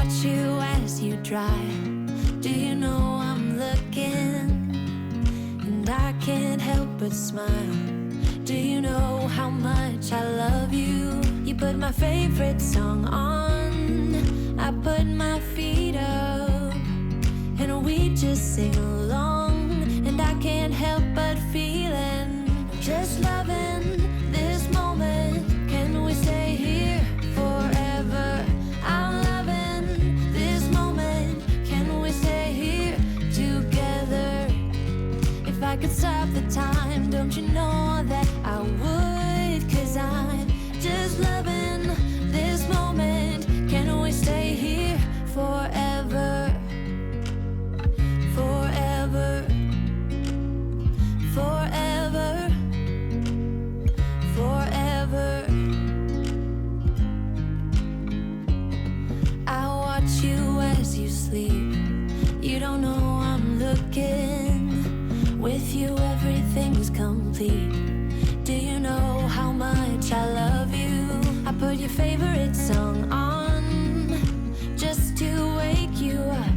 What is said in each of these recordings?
watch you as you drive. Do you know I'm looking? And I can't help but smile. Do you know how much I love you? You put my favorite song on, I put my feet up, and we just sing along. And I can't help but feeling, just loving this moment. Can we stay here forever? I'm loving this moment. Can we stay here together? If I could stop the time, don't you know that I would? 'Cause I'm just loving this moment. Can we stay here forever? Forever. Forever. Forever. I watch you as you sleep. You don't know I'm looking. With you everything's complete. Do you know how much I love you? I put your favorite song on just to wake you up.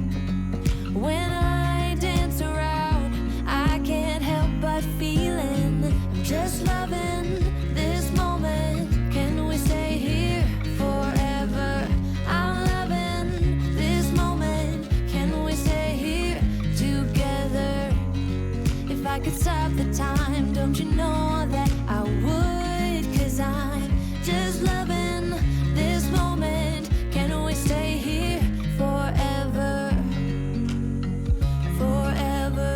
When I dance around, I can't help but feeling, I'm just loving this moment. Can we stay here forever? I'm loving this moment. Can we stay here together? If I could stop the time, don't you know that I would? 'Cause I'm just loving this moment. Can we stay here forever? Forever.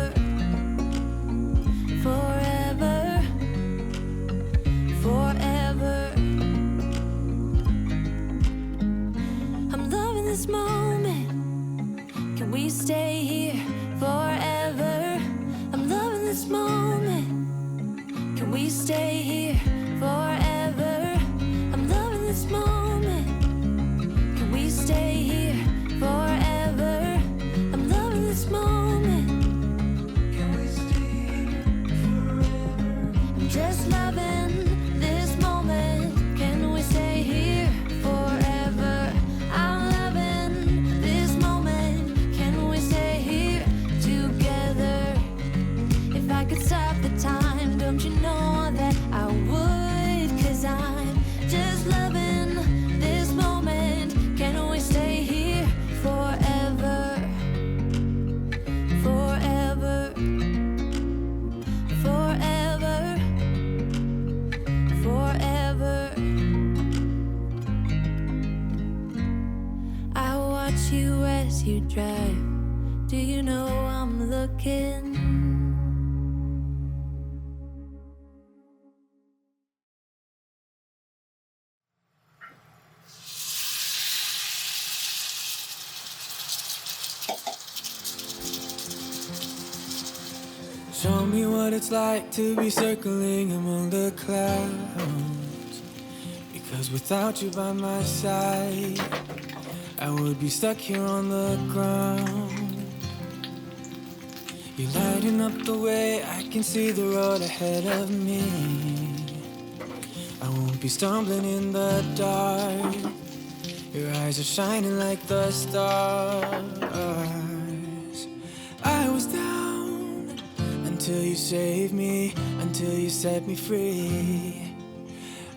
Forever. Forever. I'm loving this moment. Can we stay here forever? I'm loving this moment. Can we stay here forever? I'm loving this moment. Can we stay here forever? I'm loving this moment. Can we stay here forever? I'm just loving this moment. Can we stay here forever? I'm loving this moment. Can we stay here together? If I could stop the time, don't you know that I would? 'Cause I'm just loving this moment. Can we stay here forever? Forever. Forever. Forever. I watch you as you drive. Do you know I'm looking? Show me what it's like to be circling among the clouds. Because without you by my side, I would be stuck here on the ground. You lighten up the way, I can see the road ahead of me. I won't be stumbling in the dark. Your eyes are shining like the stars. I was down until you saved me, until you set me free.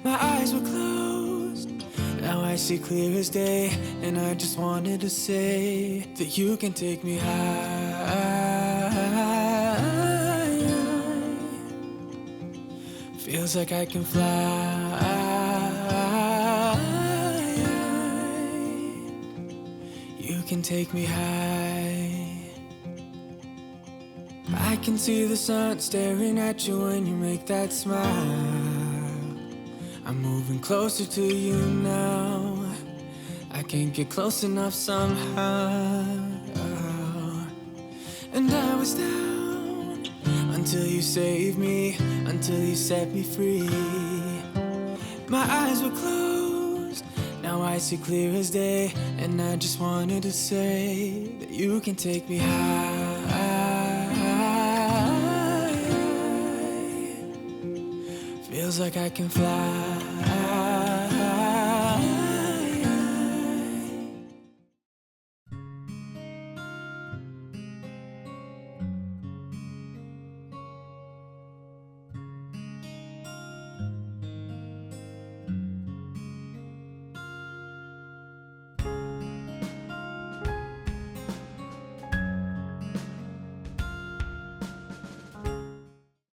My eyes were closed, now I see clear as day. And I just wanted to say that you can take me high. Feels like I can fly. You can take me high. I can see the sun staring at you when you make that smile. I'm moving closer to you now. I can't get close enough somehow. And I was down until you saved me, until you set me free. My eyes were closed, now I see clear as day. And I just wanted to say that you can take me high. Feels like I can fly.